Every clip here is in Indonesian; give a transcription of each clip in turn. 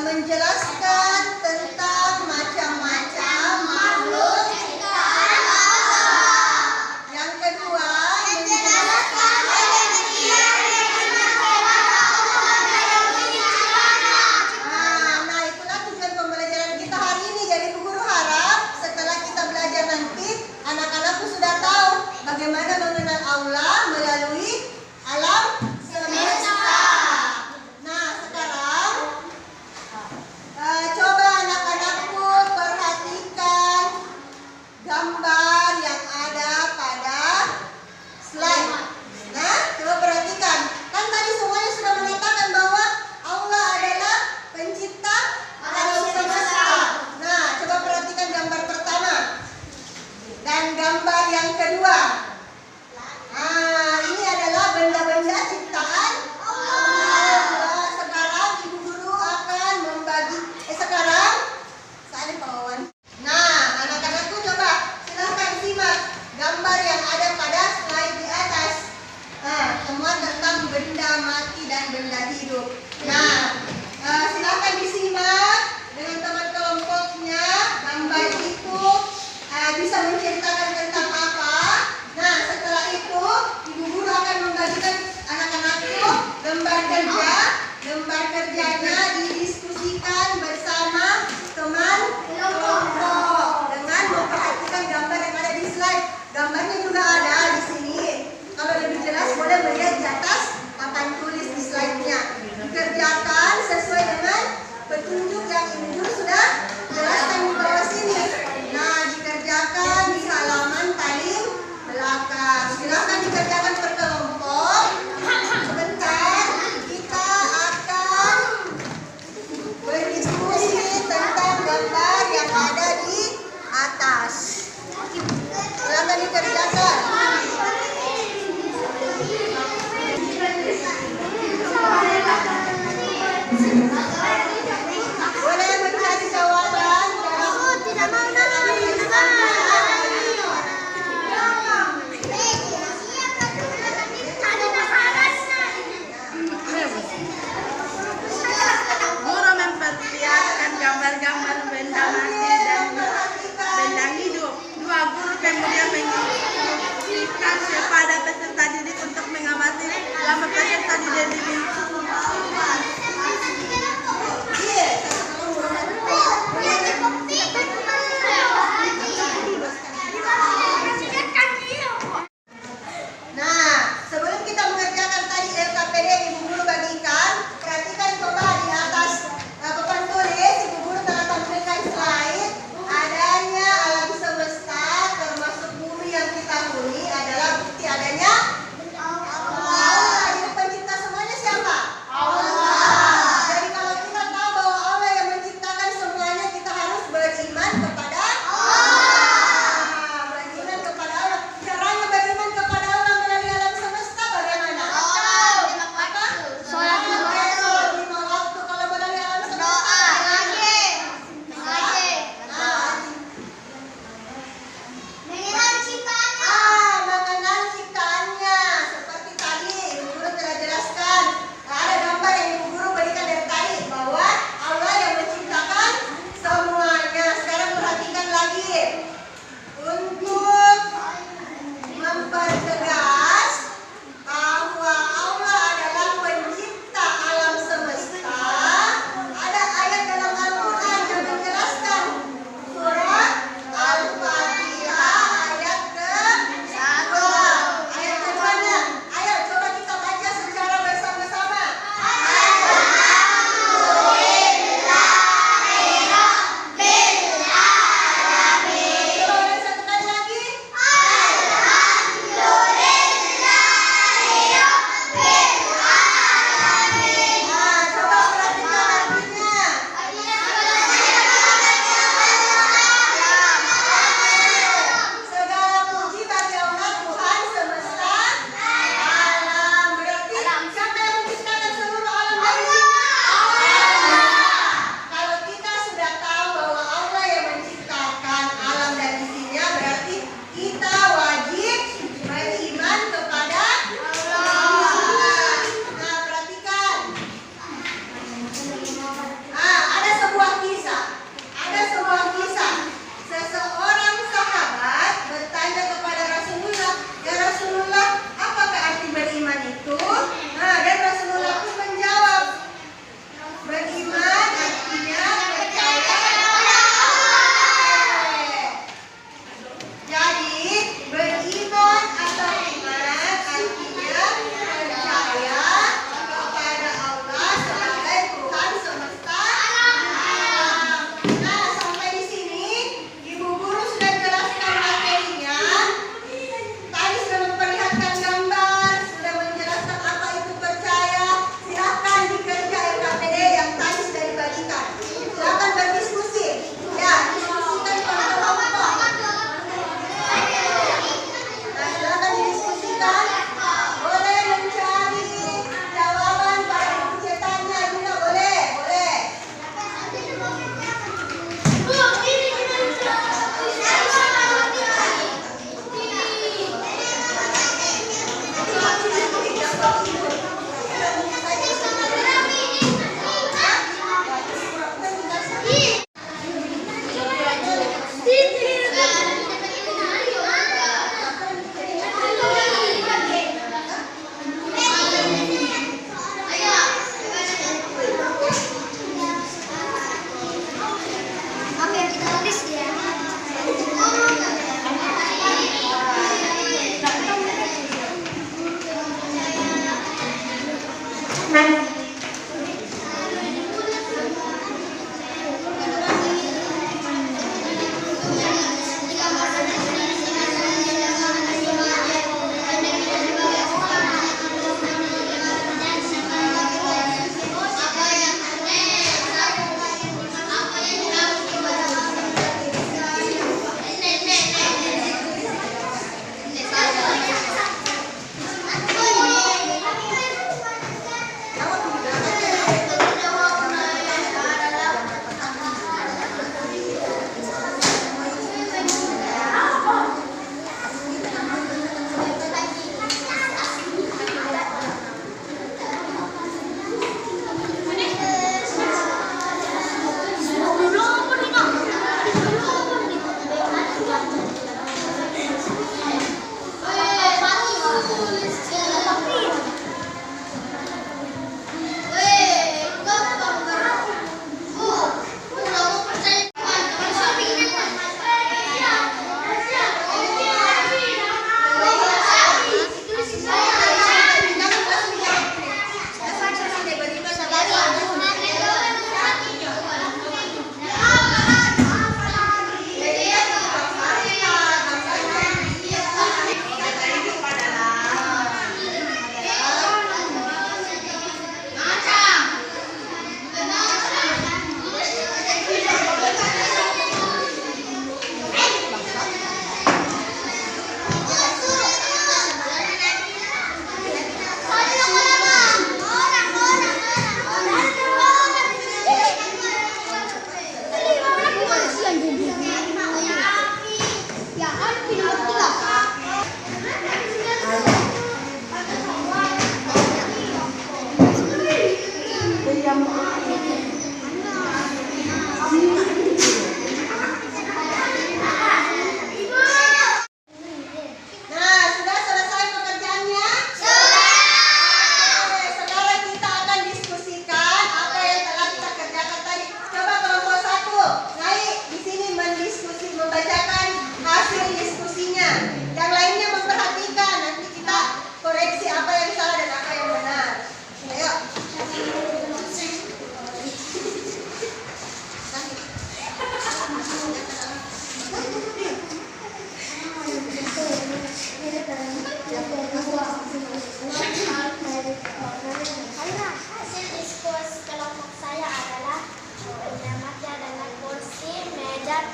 menjelaskan tentang macam-macam makhluk ciptaan Allah. Yang kedua, menjelaskan nah, itulah tujuan pembelajaran kita hari ini. Jadi Bu Guru harap setelah kita belajar nanti, anak-anakku sudah tahu bagaimana mengenal Allah melalui alam semesta. Nah, sekarang coba anak-anakku perhatikan gambar yang ada pada slide. Nah, coba perhatikan. Kan tadi semuanya sudah mengatakan bahwa Allah adalah pencipta alam semesta. Nah, coba perhatikan gambar pertama dan gambar yang kedua. Nah, ini adalah benda-benda ciptaan Allah. Sekarang Ibu Guru akan membagi. Sekarang saatnya Pak Wawan. Nah, anak-anakku coba silahkan simak gambar yang ada pada slide di atas. Nah, semua tentang benda mati dan benda hidup. Nah, silahkan disimak dengan teman kelompoknya. Gambar itu bisa menceritakan tentang apa. Nah, setelah itu Ibu Guru akan membagikan anak-anakku gambar kerja. Gambar kerjanya didiskusikan bersama teman kelompok dengan memperhatikan gambar yang ada di slide. Gambarnya juga ada di sini. Kalau lebih jelas boleh melihat di atas papan tulis di slide-nya. Dikerjakan sesuai dengan petunjuk yang Ibu Guru sudah jelaskan di bawah sini. Nah, dikerjakan di halaman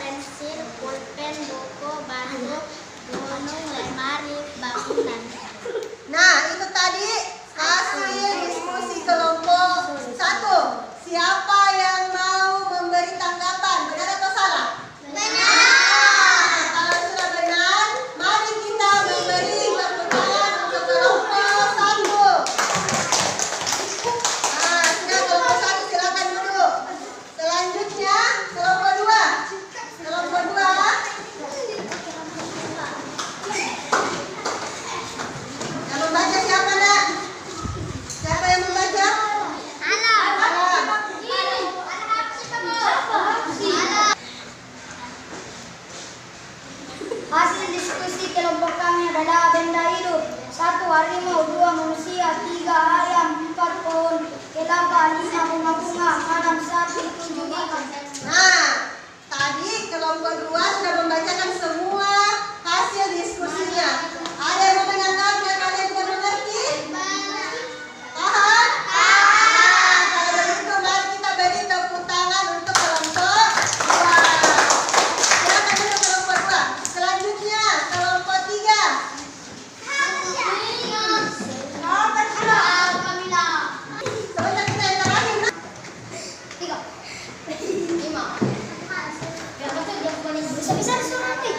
pensil, pulpen, buku, baju, gunung, lemari, bangunan. Nah, itu tadi hasil diskusi kelompok 1. Siapa yang mau memberi tanggapan? Benar atau salah? Benar. Kalau sudah benar, mari kita memberi tepuk tangan untuk kelompok 1. Nah, sudah kelompok 1 silakan duduk. Selanjutnya kelompok 2. Kelompok 2. Yang membaca siapa, Nak? Siapa yang membaca? Hasil diskusi kelompok kami adalah benda hidup. 1. Harimau, 2. Manusia, 3. Ayam, 4. Pohon kelapa, 5. Bunga-bunga, 6. Sapi, 7. ikan. Nah, tadi kelompok 2 sudah membacakan semua hasil diskusinya. Ada yang mau menanggapi yang kalian tidak mengerti? Paham? Nah, kalau begitu mari kita beri tepuk tangan untuk kelompok 2. Silakan dulu kelompok 2. Selanjutnya kelompok 3. Sebentar kita yang terakhir, Nak. 3. 5. Bisa disuruh nanti.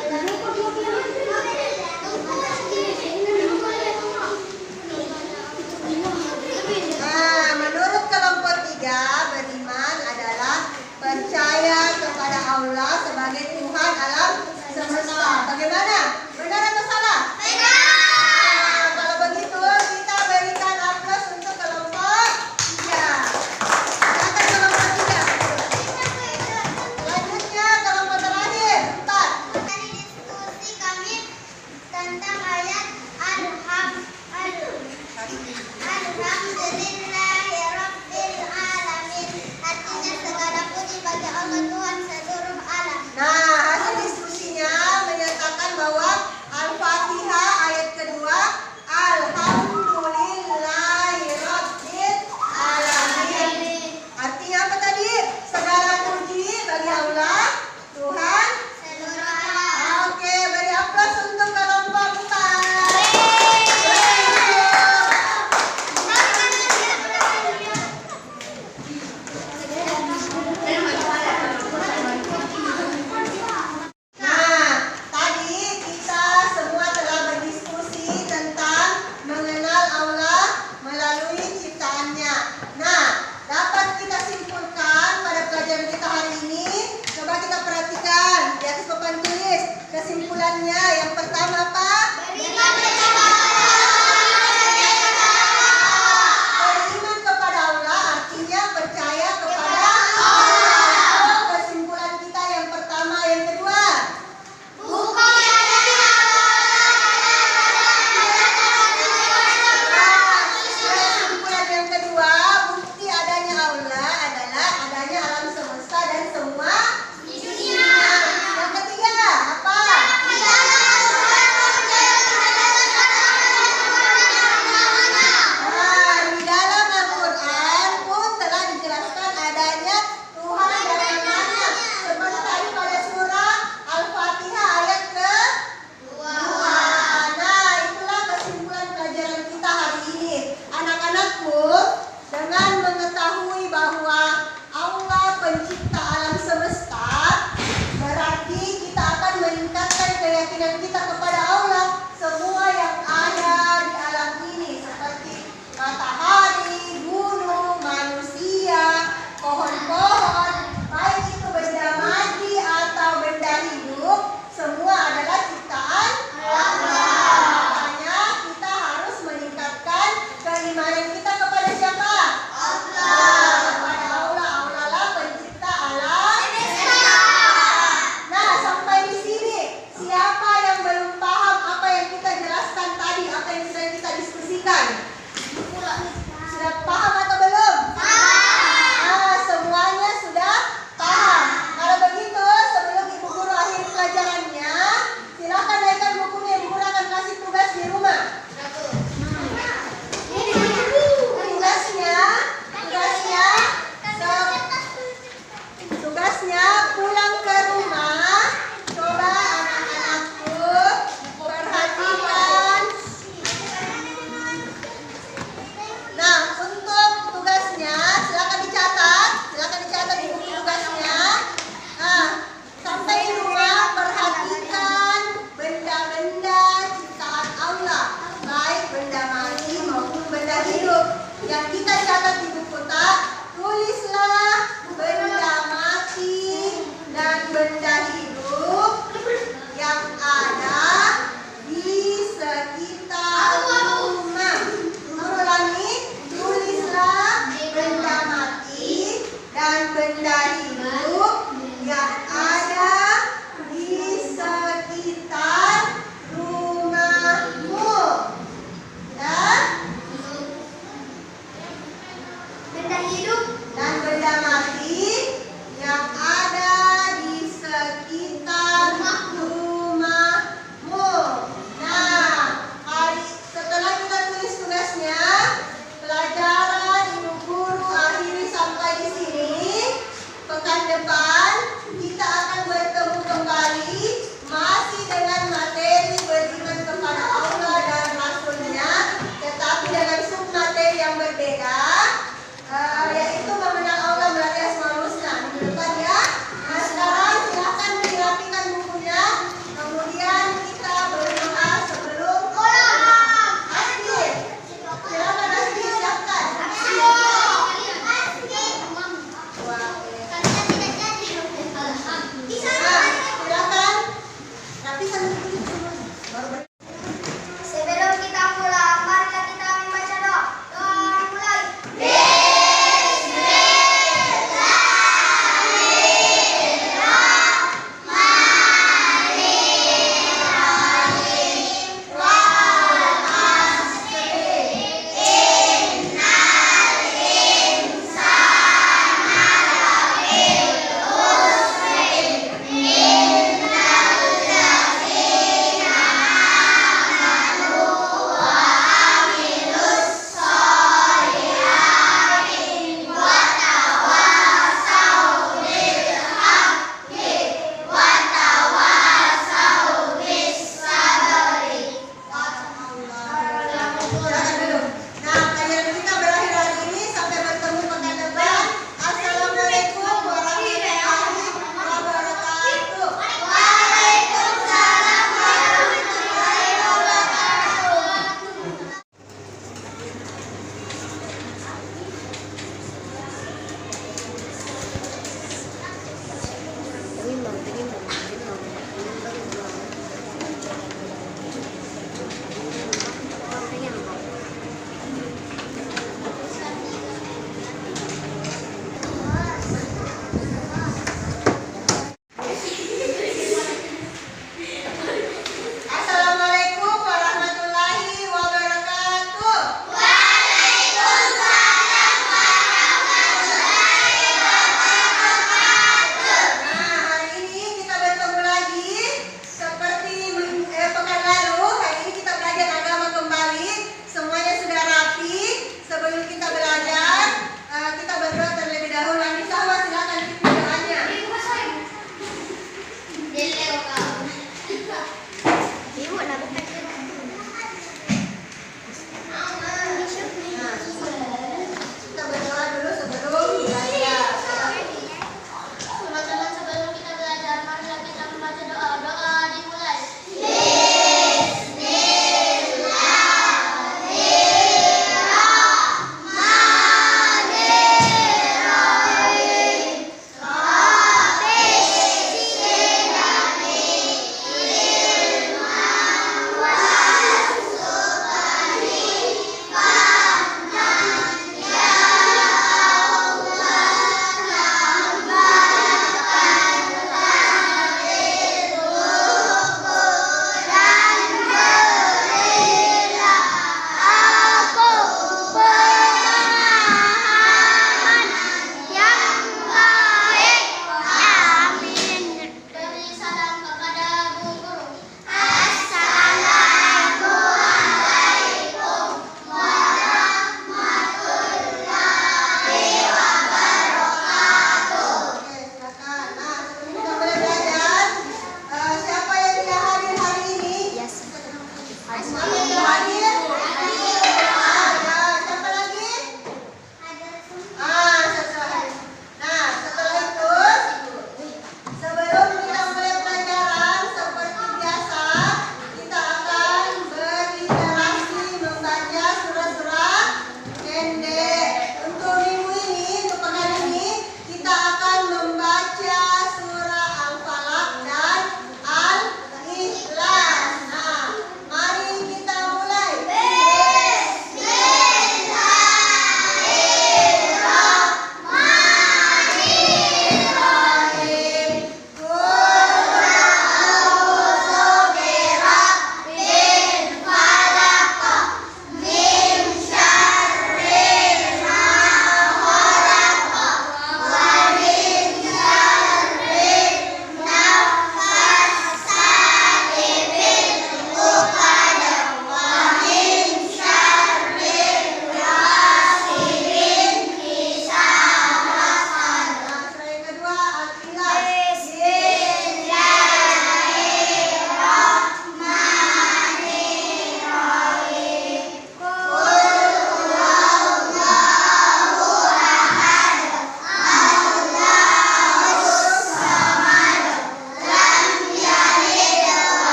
Dan kita catat di buku tak. Tulislah benda mati dan benda hidup yang ada di sekitar rumah. Ulangi, tulislah benda mati dan benda hidup yang ada di sekitar rumahmu. Ya.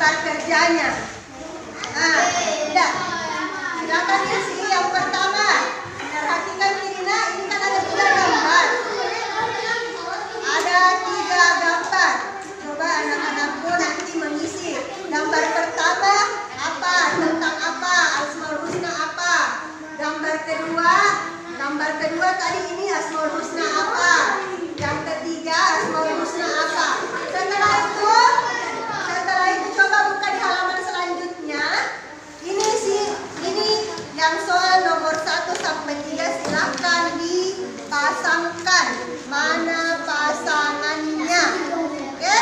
gambar kerjanya. Nah, udah. Silakan isi yang pertama. Perhatikan Irina, ini kan ada 3 gambar. Ada 3 gambar. Coba anak-anakku nanti mengisi. Gambar pertama apa? Tentang apa? Asmaul Husna apa? Gambar kedua tadi ini Asmaul Husna apa? Yang ketiga Asmaul Husna apa? Setelah itu coba buka di halaman selanjutnya. Ini yang soal nomor 1 sampai 3 silakan dipasangkan. Mana pasangannya? Oke?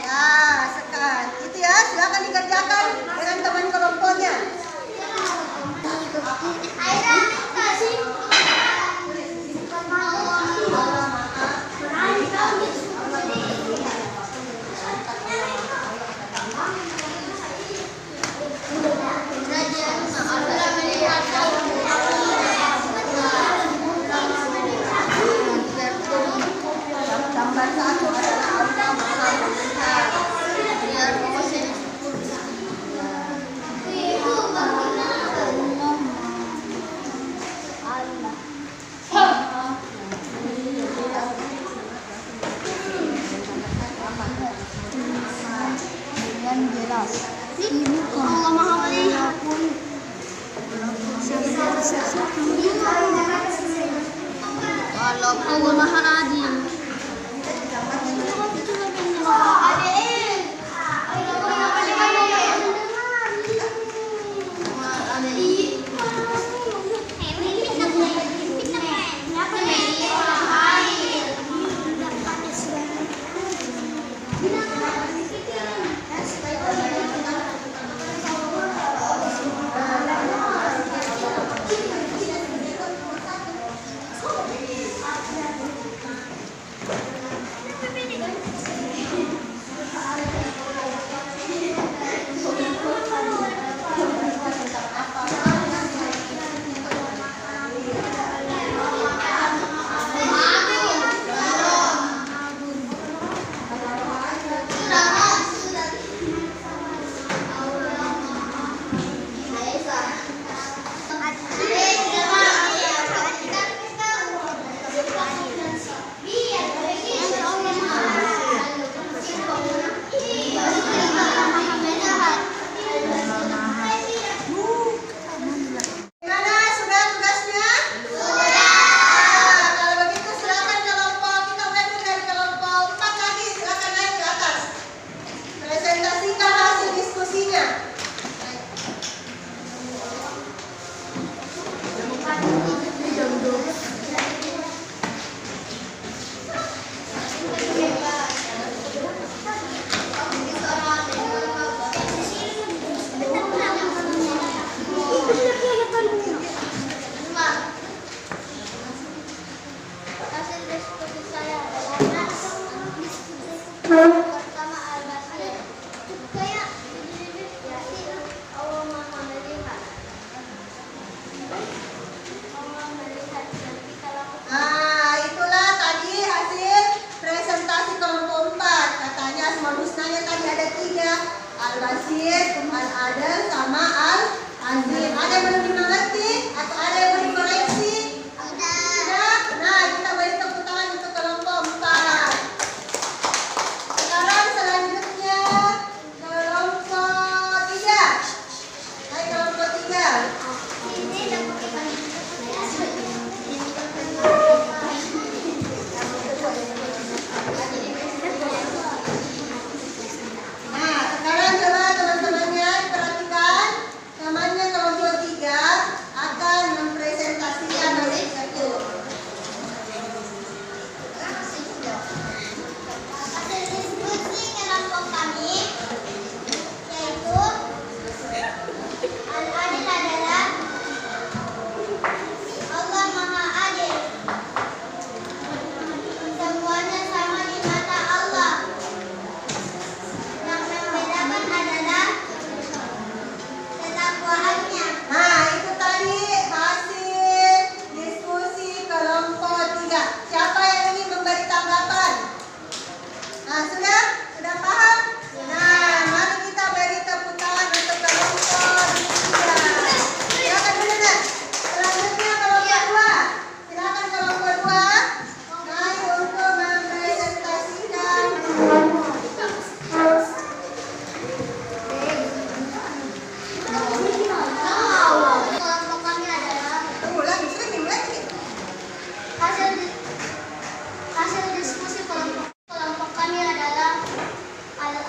Ya, sekarang itu ya, silakan dikerjakan dengan teman kelompoknya. Gambar 1 adalah Allah Maha Melihat. Jelas. Ini Allah Maha Melihat. Walaupun Maha Adil. Pertama Al-Basir. Kayak Allah Maha Melihat. Allah melihat dan kita lakukan. Nah, itulah tadi hasil presentasi kelompok 4. Katanya Asmaul Husnanya tadi ada 3. Al-Basir, Al-Adil, sama Al-Azim. Ada yang belum dimengerti? Atau ada yang mau dikoreksi? Sudah? Nah, kita beri tepuk tangan untuk kelompok 4. Sekarang selanjutnya kelompok 3. Hai kelompok 3. Ini dapat kita. Nah, sekarang coba teman-temannya perhatikan.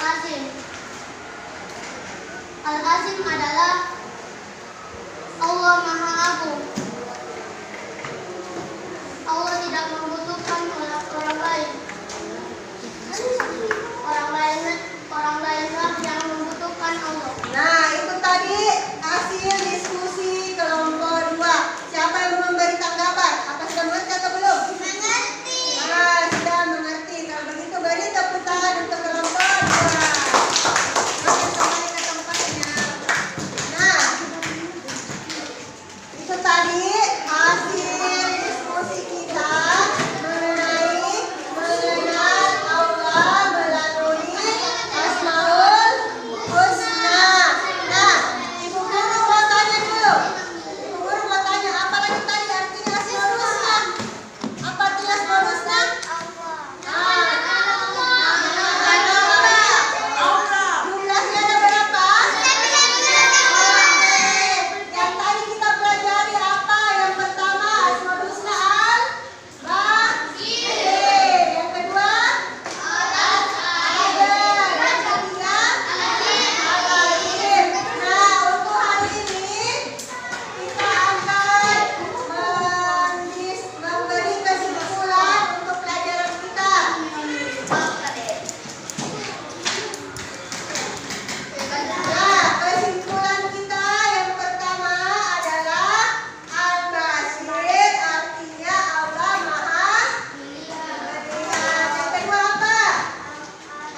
Al-Azim. Al-Azim adalah Allah Maha Agung. Allah tidak membutuhkan orang lain. Orang lainlah yang membutuhkan Allah. Nah, itu tadi hasil diskusi kelompok 2. Siapa yang memberi tanggapan? Apa sudah mengerti atau belum? Mengerti. Nah, sudah mengerti. Kalau begitu beri tepuk tangan untuk kelompok 2. Oke, kembali ke tempatnya. Nah, itu tadi hasil diskusi kita mengenai mengenal Allah melalui Asmaul Husna. Nah, Ibu Guru mau tanya dulu. Ibu Guru mau tanya apa lagi tadi artinya Asmaul Husna? Apa artinya Asmaul Husna? Jumlahnya ada berapa? Yang tadi kita pelajari apa? Yang pertama Asmaul Husna Al-Baqir. Yang kedua Al-Adad. Yang ketiga Al-Alim. Nah, untuk hari ini kita akan memberi kesimpulan untuk pelajaran kita. Nah, kesimpulan kita yang pertama adalah Al-Basir artinya Allah Maha melihat. Yang kedua apa?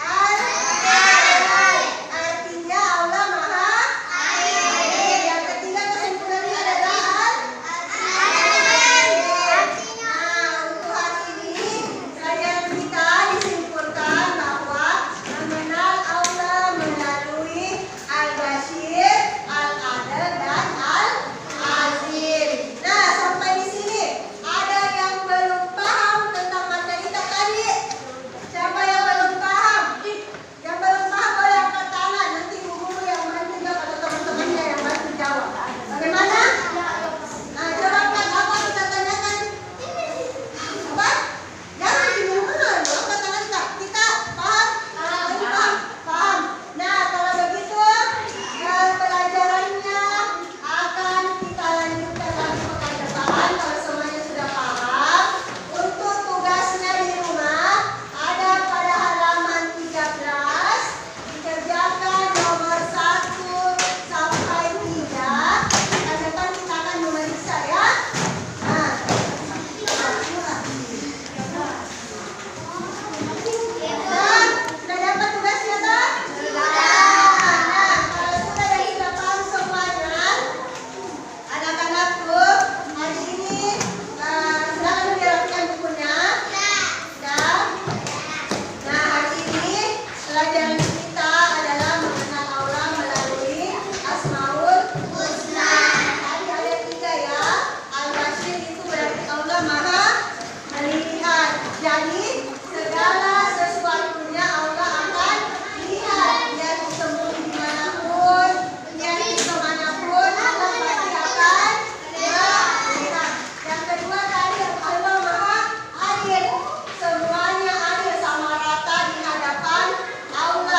Al-Alim artinya Allah Maha alim. Yang ketiga kesimpulannya adalah Al-Alim. Nah, untuk hari ini pelajaran kita disimpulkan bahwa mengenal Allah melalui Al-Basir, Al-Adil, dan Al-Azim. Nah, sampai di sini ada yang belum paham tentang materi kita tadi? Siapa yang belum paham? Yang belum paham boleh angkat tangan. Nanti ibu guru yang bantu jawab atau teman-temannya yang bantu jawab. Bagaimana? Nah, coba angkat apa kita tanyakan? Apa? Jangan bingungan. Angkat tangan kita. Kita paham? Belum paham? Paham. Nah, kalau begitu pelajarannya akan kita lanjutkan lagi pekan depan. Kalau semuanya sudah paham, untuk tugasnya di rumah ada pada halaman 13. Dikerjakan nomor 1 sampai 3. Pekan depan kita akan memeriksa ya. Nah, sudah dapat tugasnya tak? Nah, kalau sudah dan sudah paham semuanya, anak-anakku, hari ini silakan dirapikan bukunya. Sudah. Nah, hari ini pelajaran kita adalah mengenal Allah melalui Asmaul Husna. Tadi ada 3 ya. Al-Basir itu berarti Allah Maha melihat. Jadi segala sesuatunya Allah akan lihat. Dia disembunyi dimanapun, dia di kemanapun, Allah pasti akan melihat. Yang kedua tadi Allah Maha adil. Semuanya adil sama rata di hadapan Allah.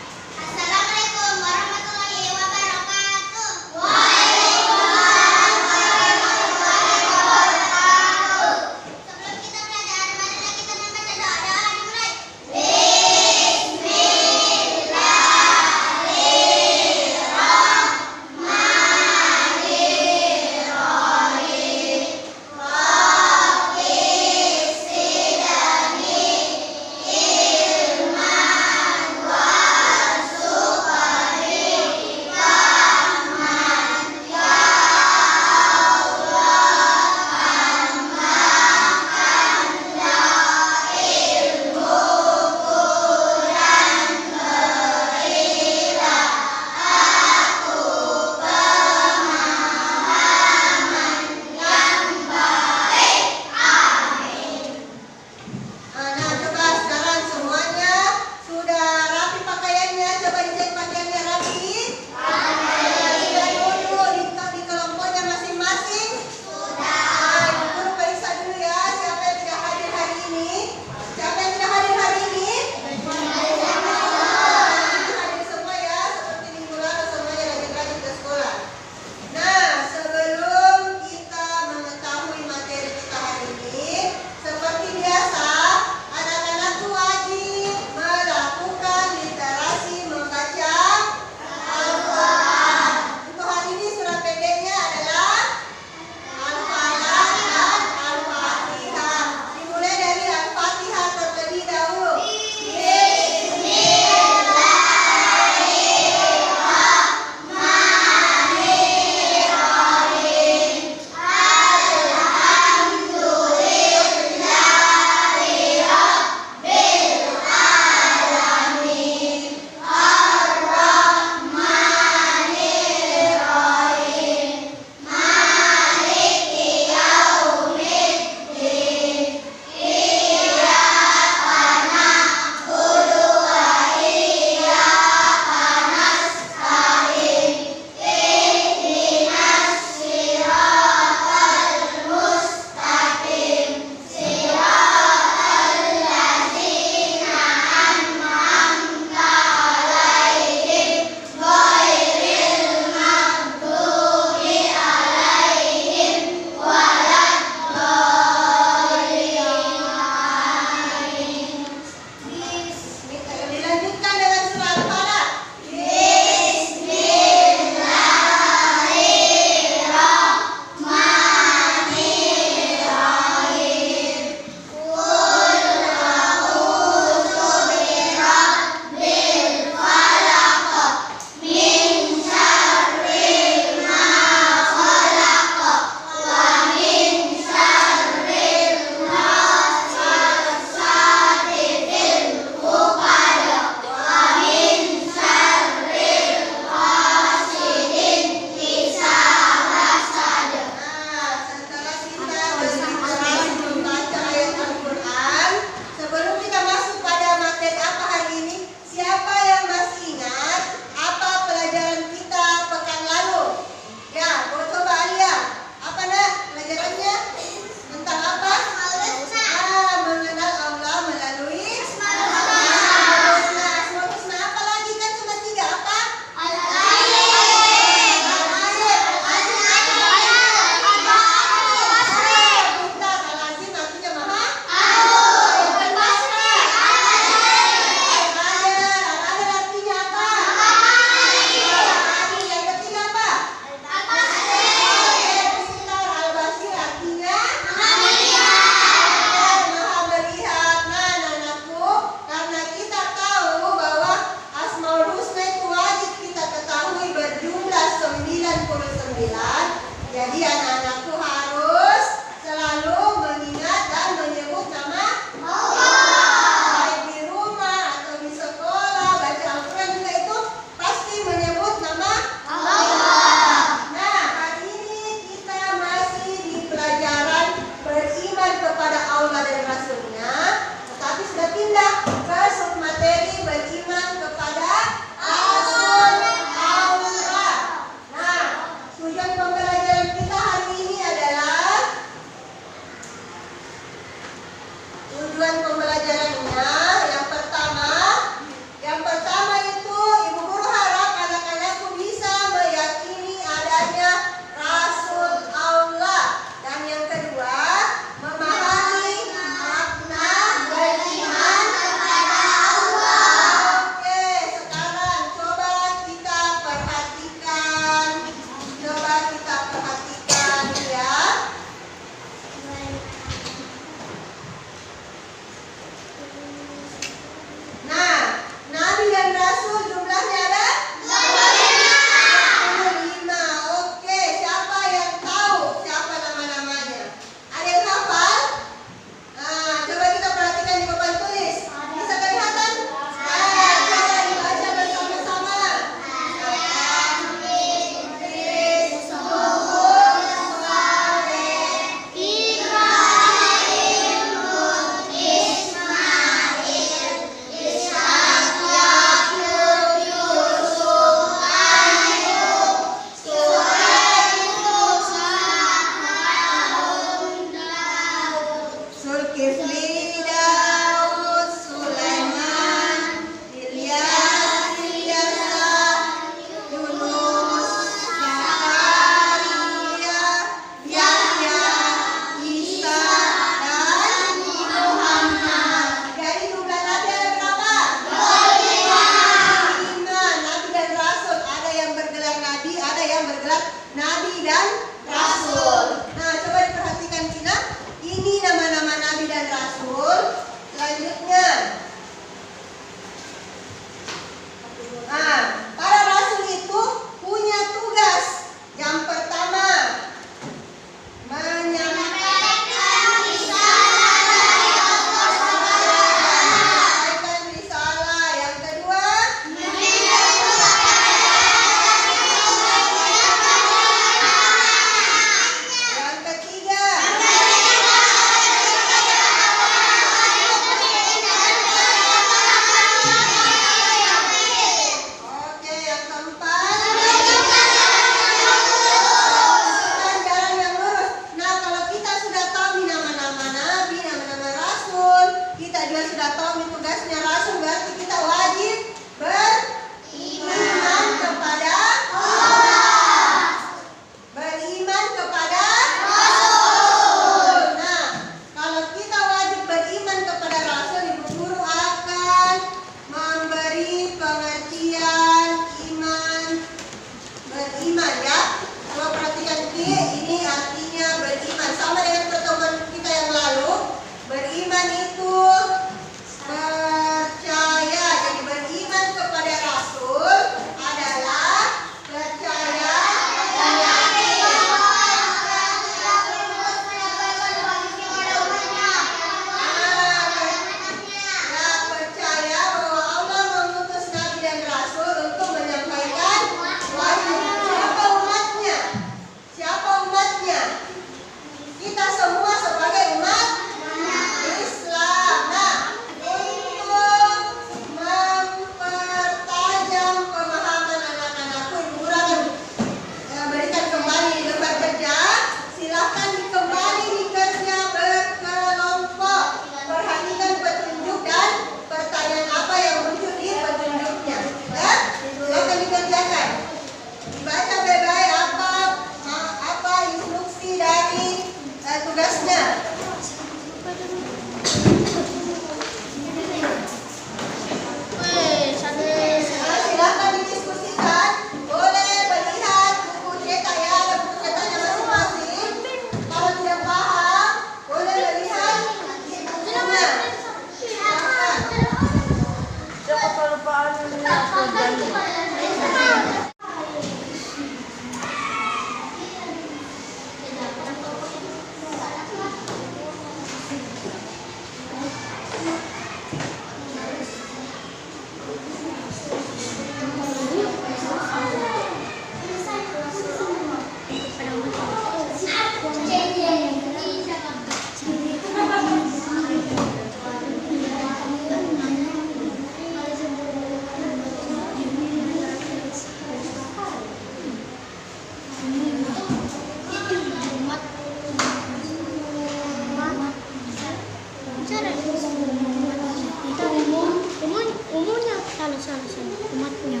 Umatnya.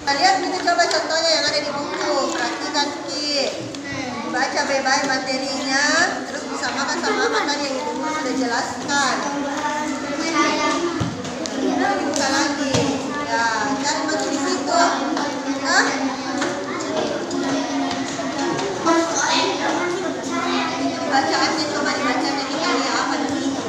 Kita lihat kita coba contohnya yang ada di buku. Perhatikan sedikit. Baca baik-baik materinya, terus disamakan sama apa tadi yang ibu sudah jelaskan. Dibuka lagi. Ya, cari masuk di situ. Hah? Bacaannya coba dibacakan kita lihat apa di situ.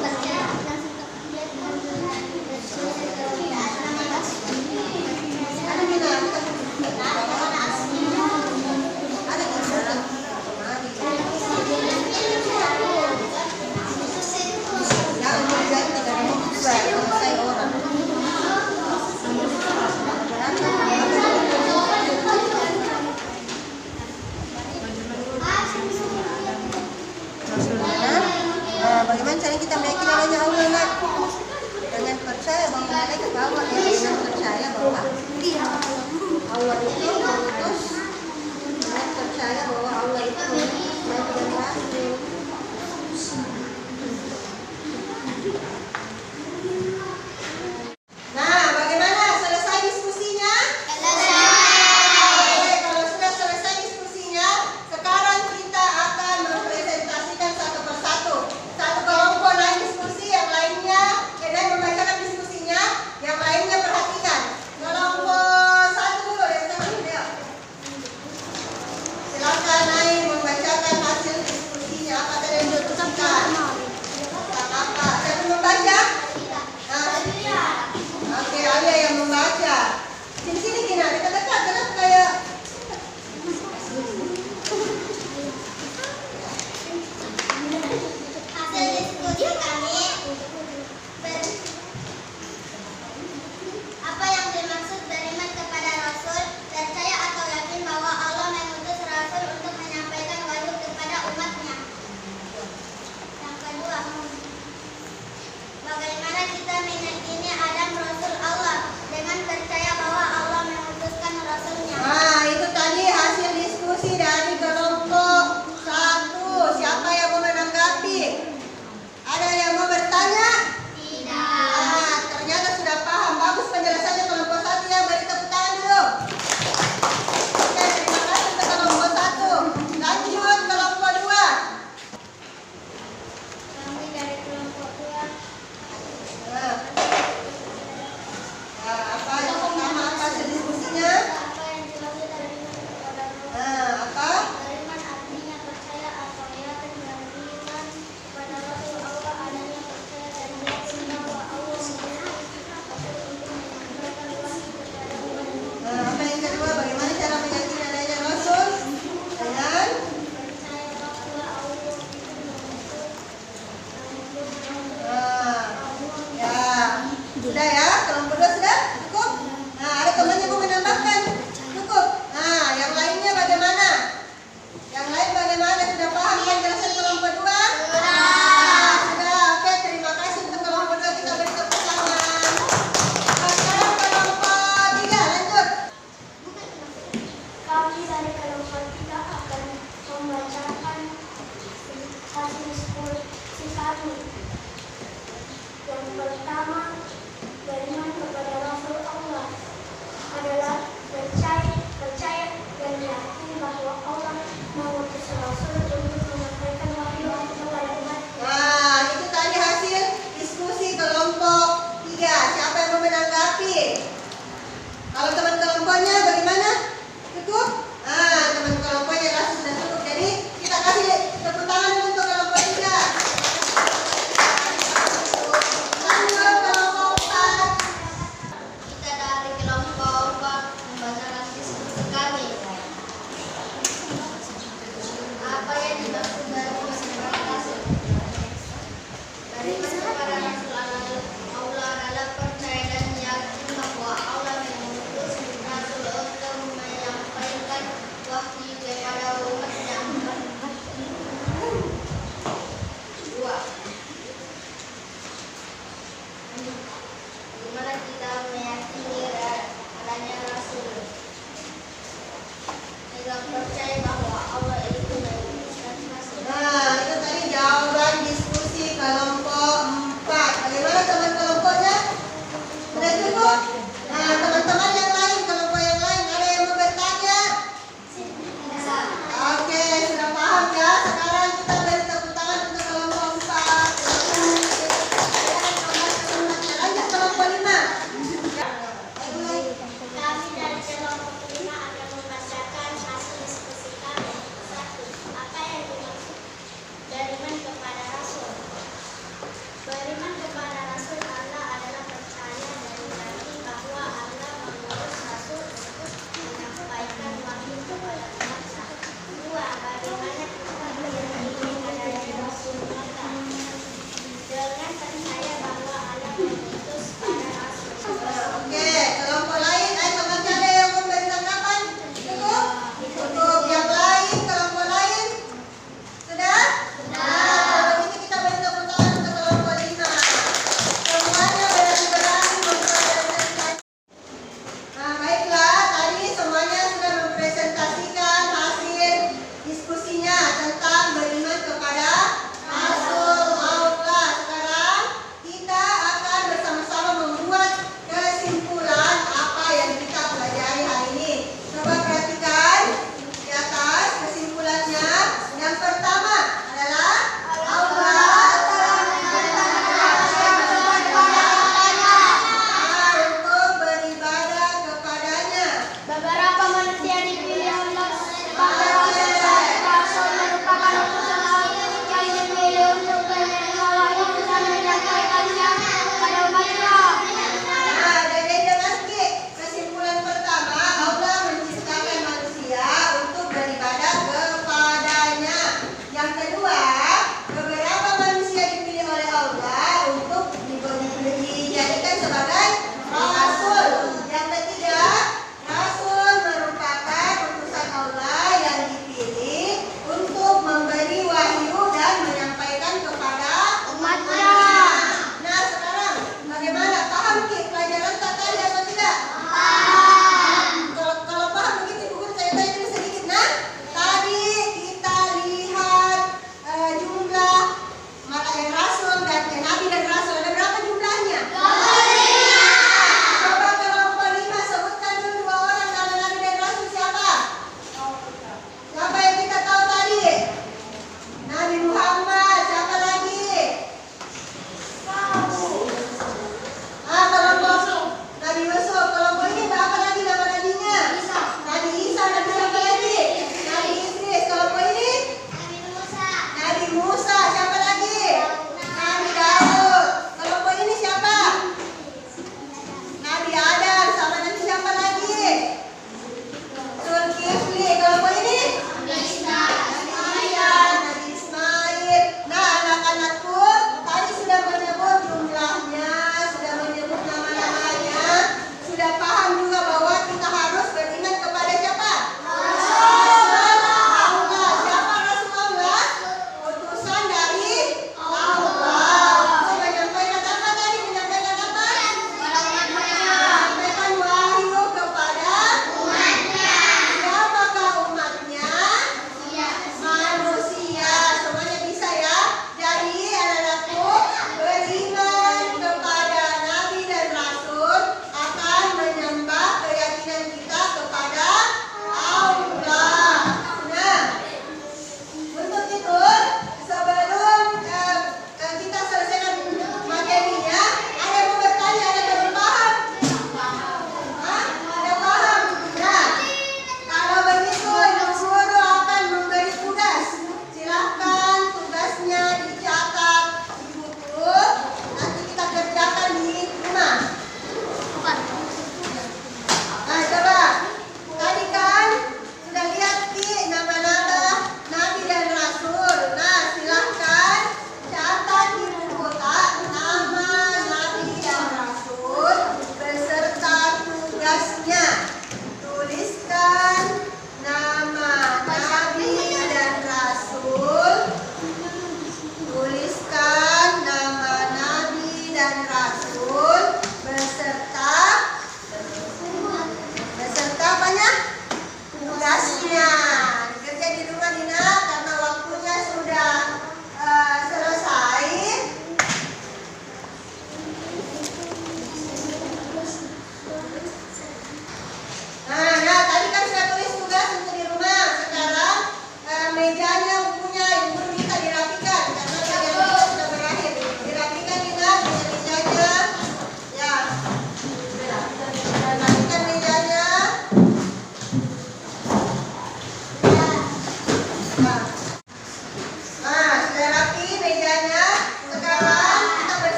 Bagaimana cara kita meyakini adanya Allah, nak? Dengan percaya bahwa malaikat bawa, ya, dengan percaya bahwa Allah itu mengutus, dengan percaya bahwa Allah itu mengutus Nabi dan Rasul. Nah, bagaimana? Selesai diskusinya? Oke, kalau sudah selesai diskusinya, sekarang kita akan mempresentasikan satu persatu. Satu kelompok naik diskusi, yang lainnya membacakan diskusinya, yang lainnya perhatikan. Kelompok satu dulu yang sama video. Silakan naik membacakan hasil diskusinya. Apa tadi yang dituliskan? Tentang apa? Siapa membaca? Oke, Alia yang membaca. Sini Gina, dekat-dekat, kenapa kayak Hasil diskusi kami apa yang dimaksud beriman kepada Rasul, percaya atau yakin bahwa Allah mengutus Rasul untuk menyampaikan wahyu kepada umatnya. Yang kedua, bagaimana kita meyakini Adam Rasul Allah dengan percaya bahwa Allah mengutuskan Rasulnya. Nah, itu tadi hasil diskusi dari kelompok satu. Siapa yang mau menanggapi? Ada yang mau bertanya? Tidak. Ternyata sudah paham. Bagus penjelasannya kelompok satu ya. Beri tepuk tangan dulu. Oke, terima kasih untuk kelompok satu. Lanjut kelompok dua. Kami dari kelompok 2 Nah, apa yang pertama apa hasil diskusinya? apa yang dimaksud beriman kepada Rasul. Nah, apa? Beriman artinya percaya atau yakin dan beriman kepada Rasul Allah adanya percaya dan yakin bahwa Allah mengutus Rasul untuk menyampaikan wahyu kepada umatnya. Nah, apa yang kedua? Bagaimana cara meyakini adanya Rasul? Dengan Percaya bahwa Allah itu mengutus ya, sudah ya, kelompok dua sudah cukup. Nah, ada teman yang mau menambahkan? Cukup. Nah, yang lainnya bagaimana? Yang lain bagaimana? Sudah paham penjelasan kelompok dua? Sudah. Oke, terima kasih untuk kelompok dua. Kita beri tepuk tangan. Nah, sekarang kelompok tiga, lanjut. Kami dari kelompok 3 akan membacakan hasil diskusi kami. Yang pertama, beriman kepada Rasul Allah adalah percaya dan yakin bahwa Allah mengutus Rasul untuk menyampaikan wahyu kepada umatnya. Nah, itu tadi hasil diskusi kelompok tiga. Siapa yang mau menanggapi? Kalau teman kelompoknya bagaimana? Cukup?